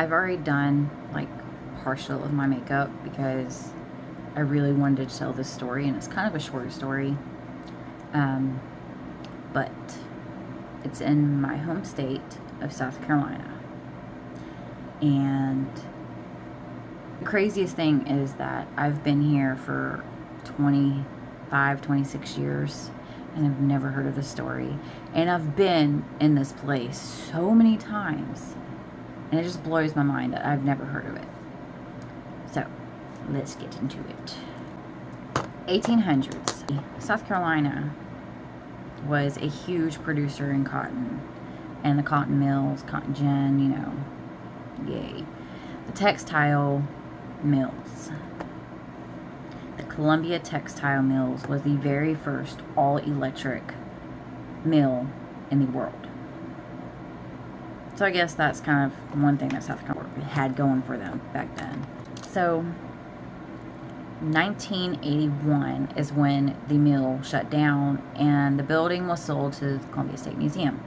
I've already done like partial of my makeup because I really wanted to tell this story, and it's kind of a short story, but it's in my home state of South Carolina. And the craziest thing is that I've been here for 25, 26 years, and I've never heard of this story. And I've been in this place so many times, and it just blows my mind that I've never heard of it. So, let's get into it. 1800s. South Carolina was a huge producer in cotton, and the cotton mills, cotton gin, you know, yay. The textile mills. The Columbia Textile Mills was the very first all-electric mill in the world. So I guess that's kind of one thing that South Carolina had going for them back then. So 1981 is when the mill shut down and the building was sold to the Columbia State Museum.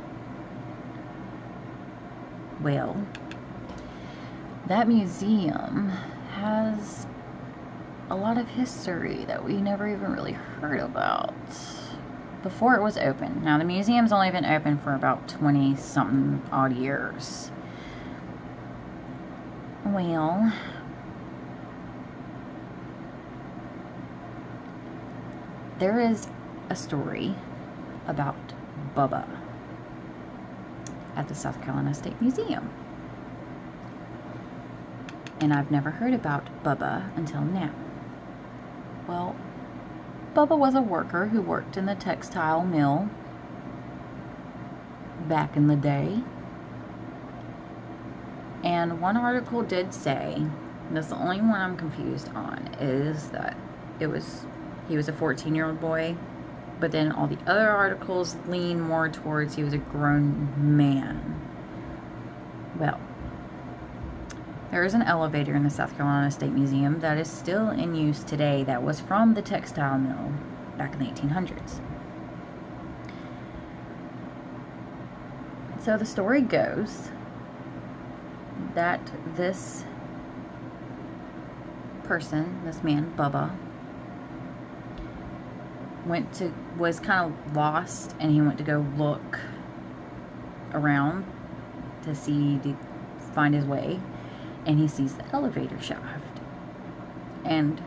Well, that museum has a lot of history that we never even really heard about before it was open. Now, the museum's only been open for about 20-something odd years. Well, there is a story about Bubba at the South Carolina State Museum. And I've never heard about Bubba until now. Well, Bubba was a worker who worked in the textile mill back in the day. And one article did say, and that's the only one I'm confused on, is that he was a 14-year-old boy, but then all the other articles lean more towards he was a grown man. Well, there is an elevator in the South Carolina State Museum that is still in use today that was from the textile mill back in the 1800s. So the story goes that this person, this man, Bubba, was kind of lost, and he went to go look around to find his way, and he sees the elevator shaft, and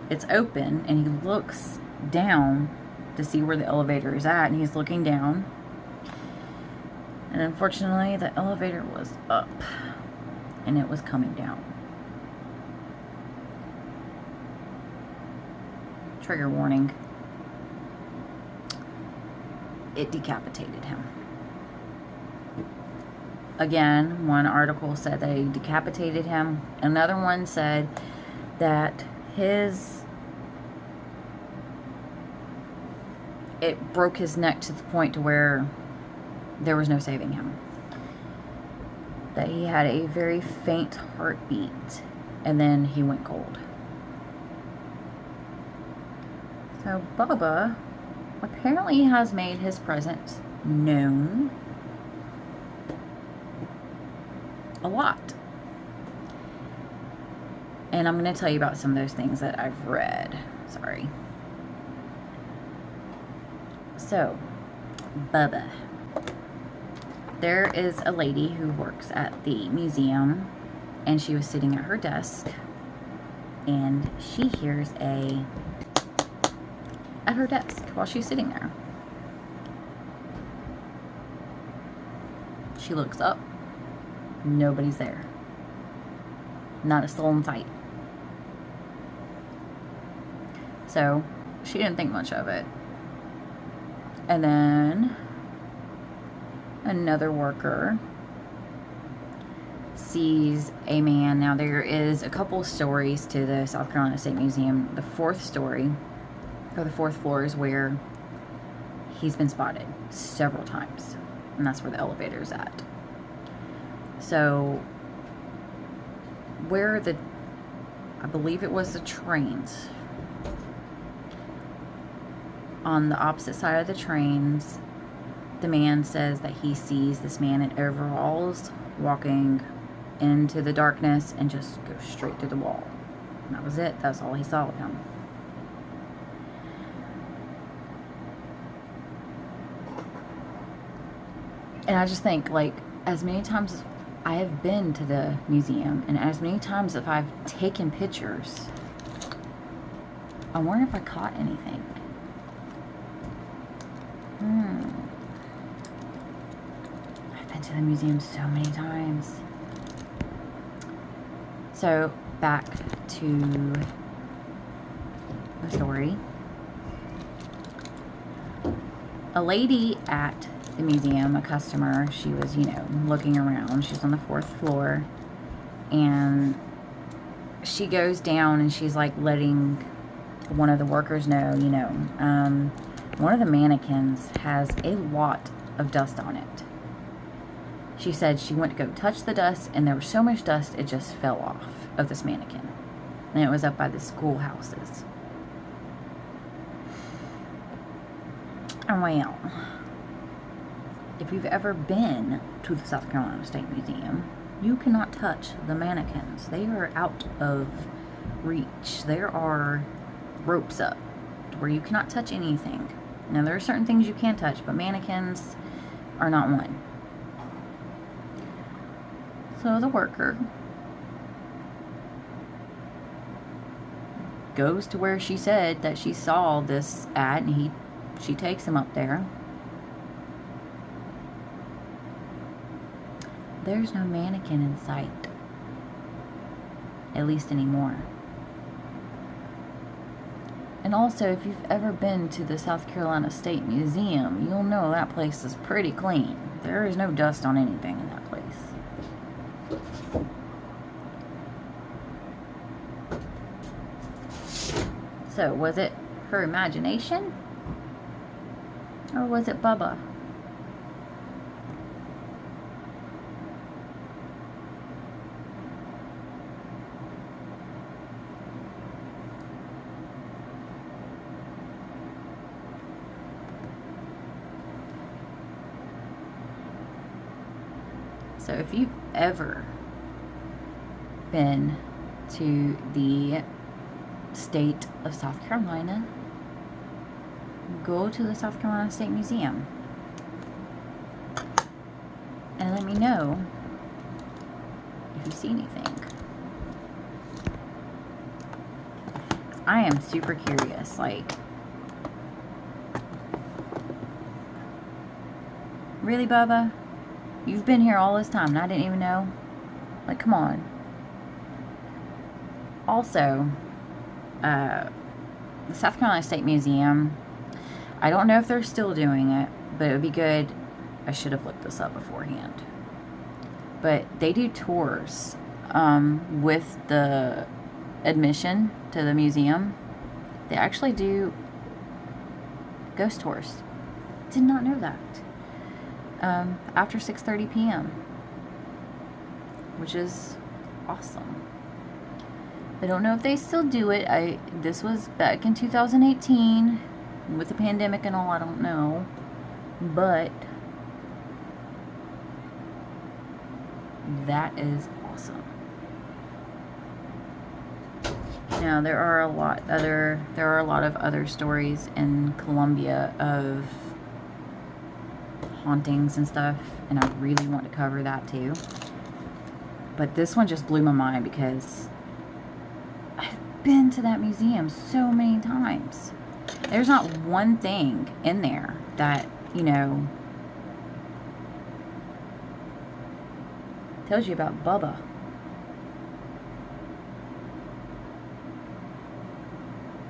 it's open, and he looks down to see where the elevator is at, and he's looking down, and unfortunately the elevator was up and it was coming down. Trigger warning. It decapitated him. Again, one article said that it decapitated him. Another one said that it broke his neck to the point to where there was no saving him. That he had a very faint heartbeat, and then he went cold. So Bubba apparently has made his presence known a lot. And I'm going to tell you about some of those things that I've read. Sorry. So, Bubba. There is a lady who works at the museum, and she was sitting at her desk, and she hears at her desk while she's sitting there. She looks up. Nobody's there. Not a soul in sight. So, she didn't think much of it. And then another worker sees a man. Now, there is a couple stories to the South Carolina State Museum. The fourth story, or the fourth floor, is where he's been spotted several times. And that's where the elevator is at. So, where I believe it was the trains, on the opposite side of the trains the man says that he sees this man in overalls walking into the darkness and just go straight through the wall. And that was it. That's all he saw of him. And I just think, like, as many times as I have been to the museum, and as many times as I've taken pictures, I wonder if I caught anything. I've been to the museum so many times. So, back to the story. A lady at the museum, a customer, she was, you know, looking around. She's on the 4th floor, and she goes down and she's like letting one of the workers know, you know, one of the mannequins has a lot of dust on it. She said she went to go touch the dust, and there was so much dust it just fell off of this mannequin, and it was up by the schoolhouses. And well, if you've ever been to the South Carolina State Museum, you cannot touch the mannequins. They are out of reach. There are ropes up where you cannot touch anything. Now, there are certain things you can touch, but mannequins are not one. So the worker goes to where she said that she saw this at, and she takes him up there. There's no mannequin in sight, at least anymore. And also, if you've ever been to the South Carolina State Museum, you'll know that place is pretty clean. There is no dust on anything in that place. So, was it her imagination? Or was it Bubba? So if you've ever been to the state of South Carolina, go to the South Carolina State Museum and let me know if you see anything. 'Cause I am super curious, like, really, Bubba? You've been here all this time and I didn't even know? Like, come on. Also, the South Carolina State Museum, I don't know if they're still doing it, but it would be good. I should have looked this up beforehand. But they do tours with the admission to the museum. They actually do ghost tours. Did not know that. After 6:30 p.m., which is awesome. I don't know if they still do it. This was back in 2018 with the pandemic and all. I don't know, but that is awesome. Now there are a lot of other stories in Columbia of hauntings and stuff, and I really want to cover that too. But this one just blew my mind because I've been to that museum so many times. There's not one thing in there that, you know, tells you about Bubba.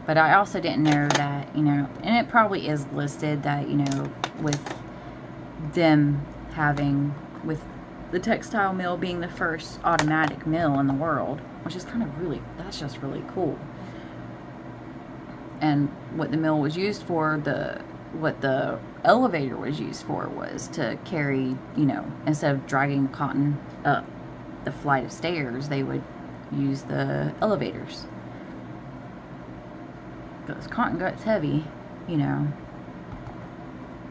But I also didn't know that, you know, and it probably is listed that, you know, with them having, with the textile mill being the first automatic mill in the world, which is kind of really, that's just really cool. And what the mill was used for, what the elevator was used for was to carry, you know, instead of dragging the cotton up the flight of stairs, they would use the elevators. Because cotton gets heavy, you know,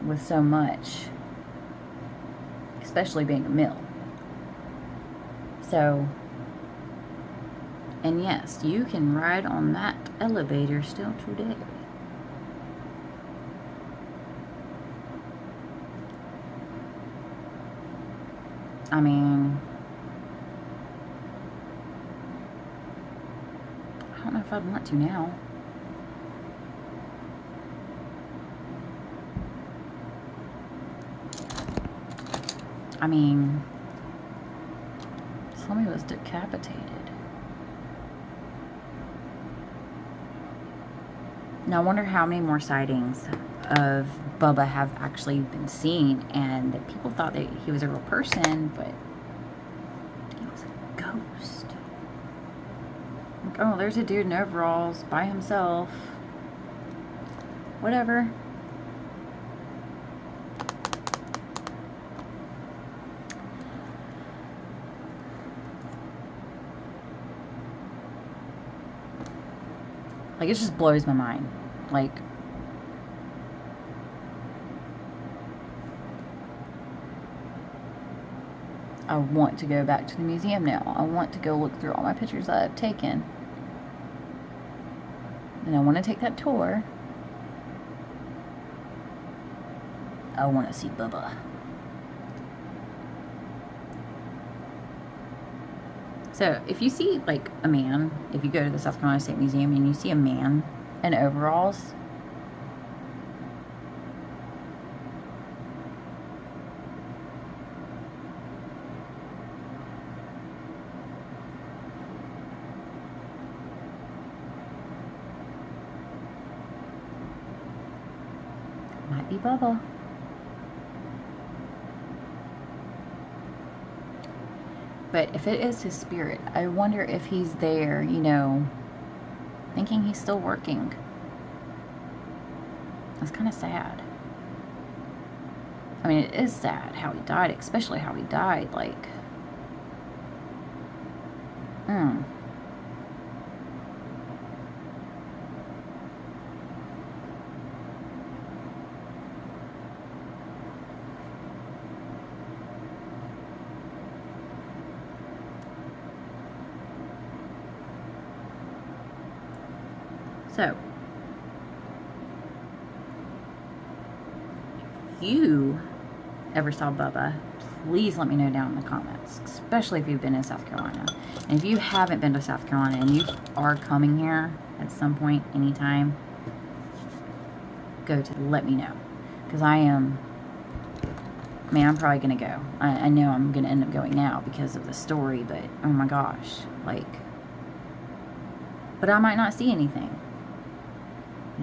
with so much. especially being a mill. So, and yes, you can ride on that elevator still today. I mean, I don't know if I'd want to now. I mean, somebody was decapitated. Now I wonder how many more sightings of Bubba have actually been seen, and that people thought that he was a real person, but he was a ghost. Like, oh, there's a dude in overalls by himself. Whatever. Like, it just blows my mind. Like, I want to go back to the museum now. I want to go look through all my pictures that I've taken. And I want to take that tour. I want to see Bubba. So, if you see, like, a man, if you go to the South Carolina State Museum and you see a man in overalls, might be Bubba. But if it is his spirit, I wonder if he's there, you know, thinking he's still working. That's kind of sad. I mean, it is sad how he died, especially how he died, like, So, if you ever saw Bubba, please let me know down in the comments, especially if you've been in South Carolina. And if you haven't been to South Carolina and you are coming here at some point, anytime, let me know. Because I'm probably going to go. I know I'm going to end up going now because of the story, but oh my gosh, like, but I might not see anything.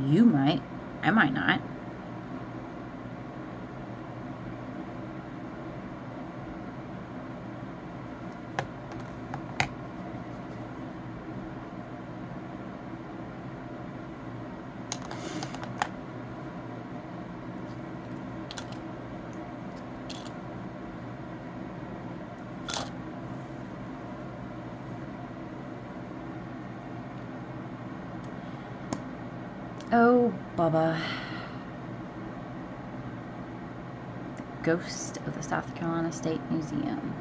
You might. I might not. Oh, Bubba. The ghost of the South Carolina State Museum.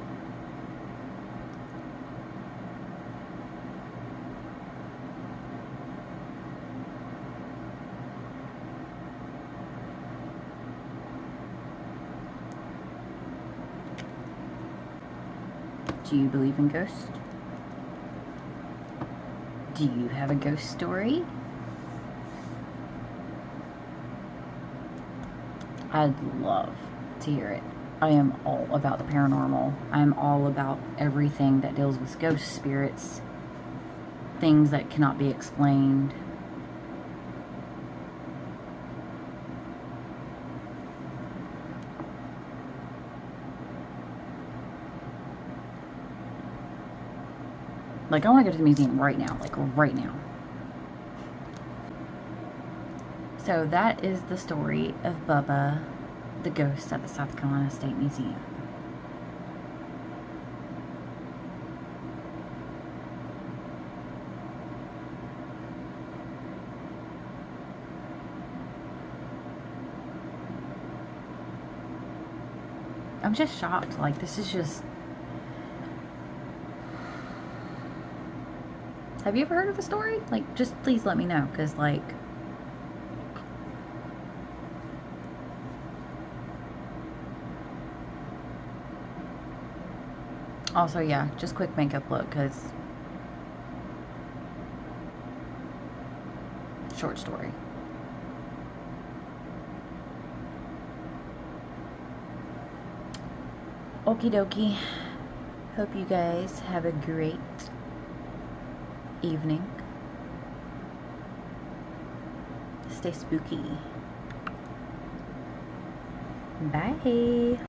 Do you believe in ghosts? Do you have a ghost story? I'd love to hear it. I am all about the paranormal. I'm all about everything that deals with ghost spirits, things that cannot be explained. Like, I want to go to the museum right now, like right now. So that is the story of Bubba, the ghost at the South Carolina State Museum. I'm just shocked. Like, this is just... Have you ever heard of the story? Like, just please let me know, because, like... Also, yeah, just quick makeup look, because... Short story. Okie dokie. Hope you guys have a great evening. Stay spooky. Bye.